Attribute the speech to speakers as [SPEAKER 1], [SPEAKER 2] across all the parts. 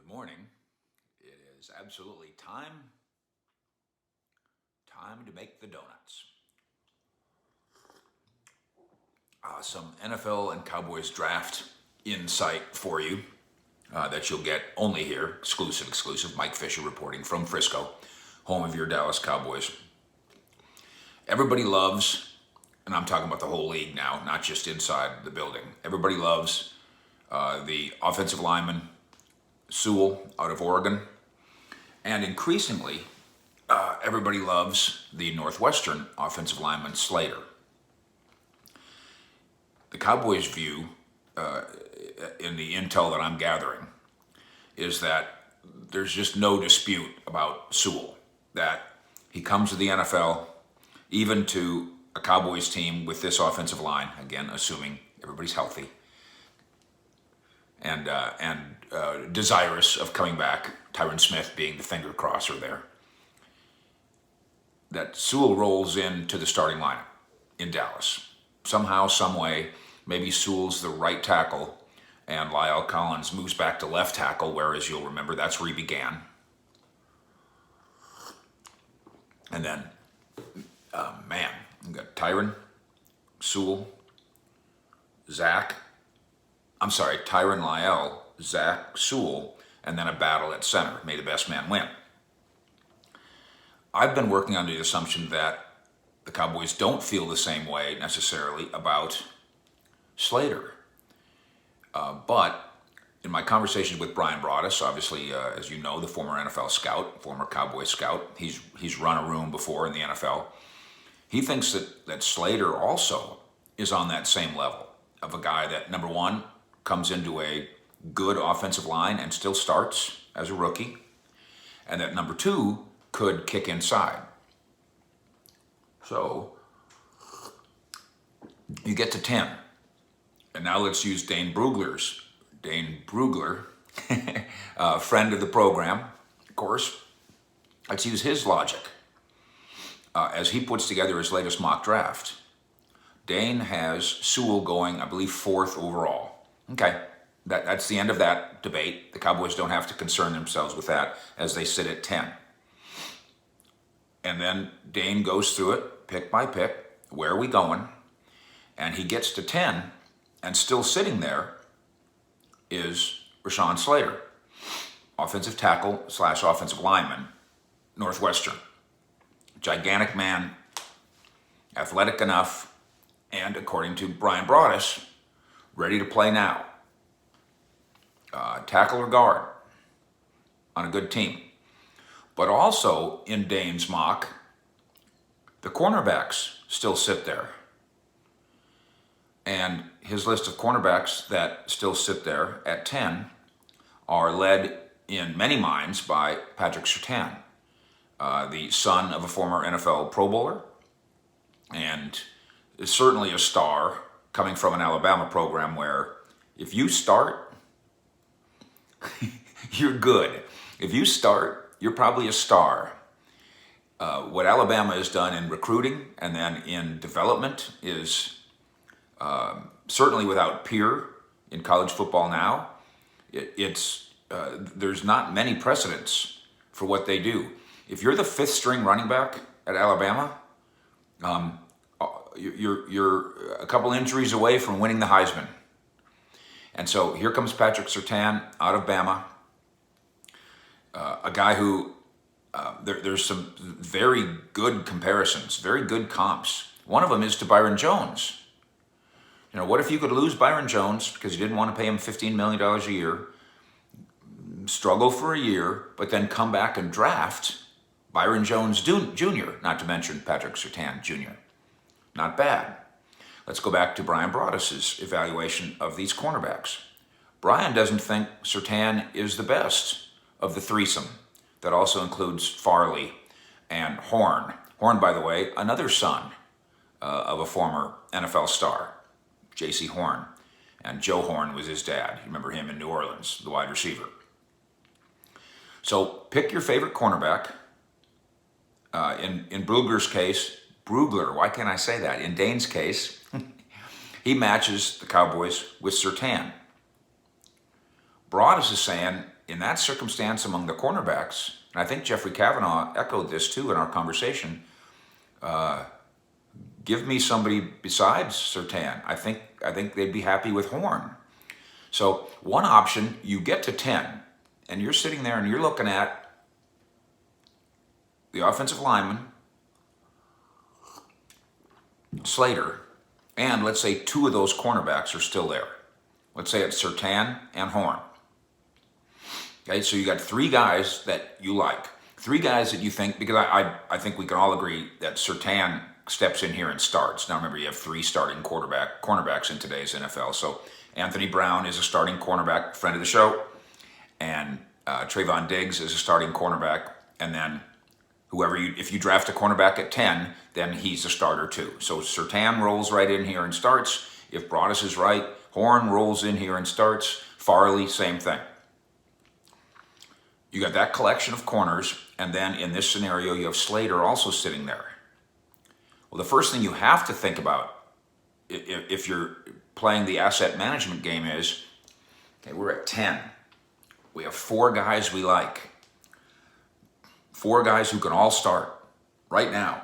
[SPEAKER 1] morning. It is absolutely time to make the donuts. Some NFL and Cowboys draft insight for you that you'll get only here, exclusive. Mike Fisher reporting from Frisco, home of your Dallas Cowboys. Everybody loves, and I'm talking about the whole league now, not just inside the building. Everybody loves the offensive lineman Sewell out of Oregon, and increasingly, everybody loves the Northwestern offensive lineman Slater. The Cowboys' view, in the intel that I'm gathering, is that there's just no dispute about Sewell, that he comes to the NFL, even to a Cowboys team with this offensive line, again, assuming everybody's healthy, and desirous of coming back, Tyron Smith being the finger crosser there, that Sewell rolls into the starting lineup in Dallas. Somehow, some way, maybe Sewell's the right tackle and Lyle Collins moves back to left tackle, whereas you'll remember that's where he began. And then, we've got Tyron, Sewell, Tyron Lyle, Zach Sewell, and then a battle at center. May the best man win. I've been working under the assumption that the Cowboys don't feel the same way necessarily about Slater. But in my conversations with Brian Broaddus, obviously, as you know, the former NFL scout, former Cowboy scout, he's run a room before in the NFL. He thinks that Slater also is on that same level of a guy that, number one, comes into a good offensive line and still starts as a rookie, and that number two could kick inside. So you get to 10, and now let's use Dane Brugler, friend of the program, of course. Let's use his logic as he puts together his latest mock draft. Dane has Sewell going, I believe, 4th overall. Okay, that's the end of that debate. The Cowboys don't have to concern themselves with that as they sit at 10. And then Dane goes through it, pick by pick. Where are we going? And he gets to 10, and still sitting there is Rashawn Slater, offensive tackle / offensive lineman, Northwestern. Gigantic man, athletic enough, and according to Brian Broaddus, ready to play now. Tackle or guard on a good team. But also in Dane's mock, the cornerbacks still sit there. And his list of cornerbacks that still sit there at 10 are led in many minds by Patrick Surtain, the son of a former NFL Pro Bowler, and is certainly a star coming from an Alabama program where if you start, you're good. If you start, you're probably a star. What Alabama has done in recruiting and then in development is certainly without peer in college football now. There's not many precedents for what they do. If you're the 5th string running back at Alabama, you're a couple injuries away from winning the Heisman. And so here comes Patrick Surtain out of Bama, a guy who there's some very good comparisons, very good comps. One of them is to Byron Jones. You know, what if you could lose Byron Jones because you didn't want to pay him $15 million a year, struggle for a year, but then come back and draft Byron Jones Jr., not to mention Patrick Surtain Jr. Not bad. Let's go back to Brian Broaddus' evaluation of these cornerbacks. Brian doesn't think Surtain is the best of the threesome that also includes Farley and Horn. Horn, by the way, another son of a former NFL star, J.C. Horn. And Joe Horn was his dad. You remember him in New Orleans, the wide receiver. So pick your favorite cornerback. In Brugler's case, why can't I say that? In Dane's case, he matches the Cowboys with Surtain. Broaddus is saying in that circumstance among the cornerbacks, and I think Jeffrey Kavanaugh echoed this too in our conversation, give me somebody besides Surtain. I think they'd be happy with Horn. So one option, you get to 10, and you're sitting there and you're looking at the offensive lineman, Slater, and let's say 2 of those cornerbacks are still there. Let's say it's Surtain and Horn. Okay, so you got 3 guys that you like. 3 guys that you think, because I think we can all agree that Surtain steps in here and starts. Now remember, you have 3 starting cornerbacks in today's NFL. So Anthony Brown is a starting cornerback, friend of the show, and Trayvon Diggs is a starting cornerback, and then if you draft a cornerback at 10, then he's a starter too. So Surtain rolls right in here and starts. If Broadus is right, Horn rolls in here and starts. Farley, same thing. You got that collection of corners, and then in this scenario, you have Slater also sitting there. Well, the first thing you have to think about if you're playing the asset management game is, okay, we're at 10. We have 4 guys we like. 4 guys who can all start right now.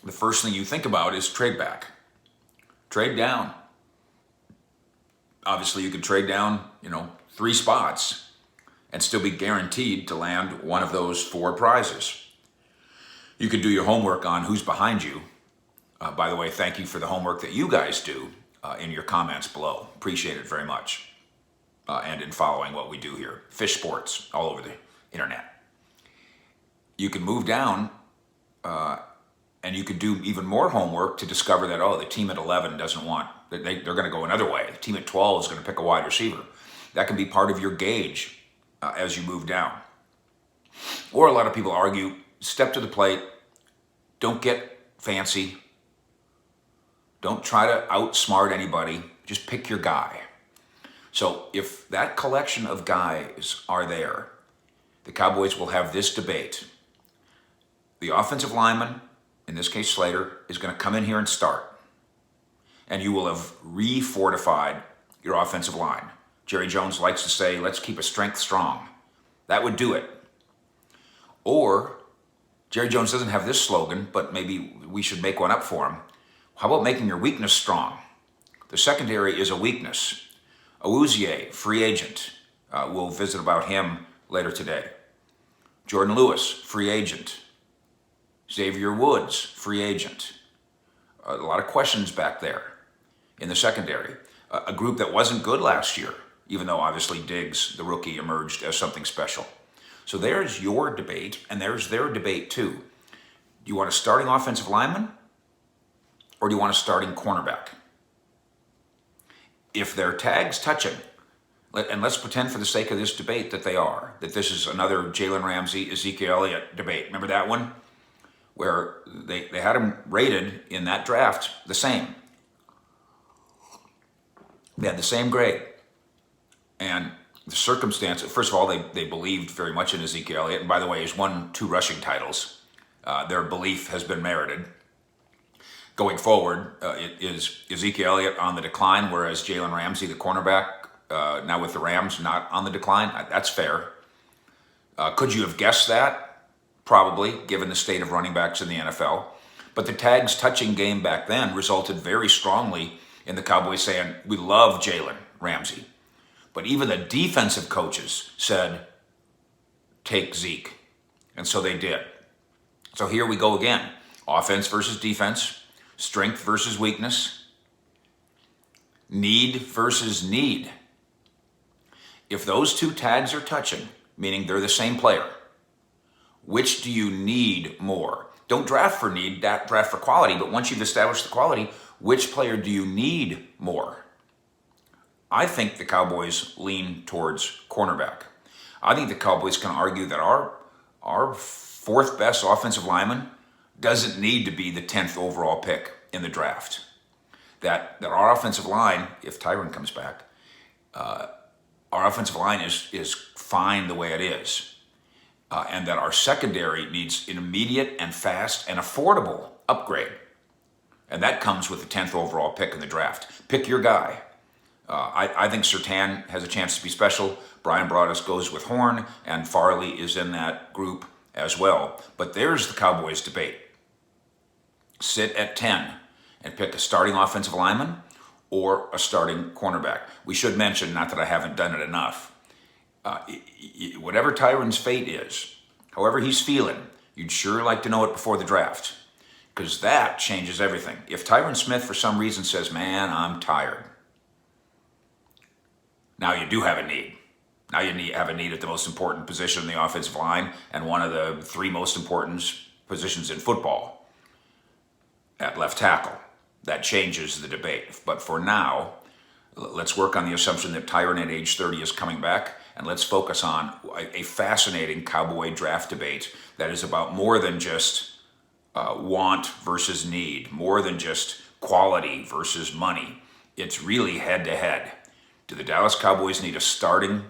[SPEAKER 1] The first thing you think about is trade back. Trade down. Obviously, you could trade down, 3 spots and still be guaranteed to land one of those 4 prizes. You could do your homework on who's behind you. By the way, thank you for the homework that you guys do in your comments below. Appreciate it very much. And in following what we do here. Fish Sports all over the internet. You can move down and you could do even more homework to discover that, the team at 11 doesn't want, they're going to go another way. The team at 12 is going to pick a wide receiver. That can be part of your gauge as you move down. Or a lot of people argue, step to the plate, don't get fancy, don't try to outsmart anybody, just pick your guy. So if that collection of guys are there, the Cowboys will have this debate. The offensive lineman, in this case Slater, is going to come in here and start. And you will have refortified your offensive line. Jerry Jones likes to say, let's keep a strength strong. That would do it. Or, Jerry Jones doesn't have this slogan, but maybe we should make one up for him. How about making your weakness strong? The secondary is a weakness. Awuzie, free agent. We'll visit about him later today. Jordan Lewis, free agent. Xavier Woods, free agent. A lot of questions back there in the secondary. A group that wasn't good last year, even though obviously Diggs, the rookie, emerged as something special. So there's your debate, and there's their debate too. Do you want a starting offensive lineman, or do you want a starting cornerback? If their tags touching, and let's pretend for the sake of this debate that they are, that this is another Jalen Ramsey, Ezekiel Elliott debate. Remember that one? Where they had him rated in that draft the same. They had the same grade. And the circumstance, first of all, they believed very much in Ezekiel Elliott. And by the way, he's won 2 rushing titles. Their belief has been merited. Going forward, is Ezekiel Elliott on the decline, whereas Jalen Ramsey, the cornerback, now with the Rams, not on the decline? That's fair. Could you have guessed that? Probably, given the state of running backs in the NFL. But the tags touching game back then resulted very strongly in the Cowboys saying, we love Jalen Ramsey. But even the defensive coaches said, take Zeke. And so they did. So here we go again. Offense versus defense. Strength versus weakness. Need versus need. If those 2 tags are touching, meaning they're the same player, which do you need more? Don't draft for need, draft for quality, but once you've established the quality, which player do you need more? I think the Cowboys lean towards cornerback. I think the Cowboys can argue that our 4th best offensive lineman doesn't need to be the 10th overall pick in the draft. That our offensive line, if Tyron comes back, our offensive line is fine the way it is. And that our secondary needs an immediate and fast and affordable upgrade. And that comes with the 10th overall pick in the draft. Pick your guy. I think Surtain has a chance to be special. Brian Broaddus goes with Horn, and Farley is in that group as well. But there's the Cowboys debate. Sit at 10 and pick a starting offensive lineman or a starting cornerback. We should mention, not that I haven't done it enough, whatever Tyron's fate is, however he's feeling, you'd sure like to know it before the draft, because that changes everything. If Tyron Smith for some reason says, man, I'm tired, now you do have a need. Now you have a need at the most important position in the offensive line and one of the three most important positions in football, at left tackle. That changes the debate. But for now, let's work on the assumption that Tyron at age 30 is coming back, and let's focus on a fascinating Cowboy draft debate that is about more than just want versus need, more than just quality versus money. It's really head-to-head. Do the Dallas Cowboys need a starting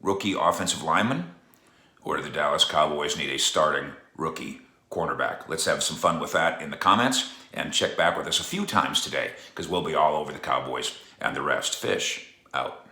[SPEAKER 1] rookie offensive lineman, or do the Dallas Cowboys need a starting rookie cornerback? Let's have some fun with that in the comments, and check back with us a few times today, because we'll be all over the Cowboys and the rest. Fish out.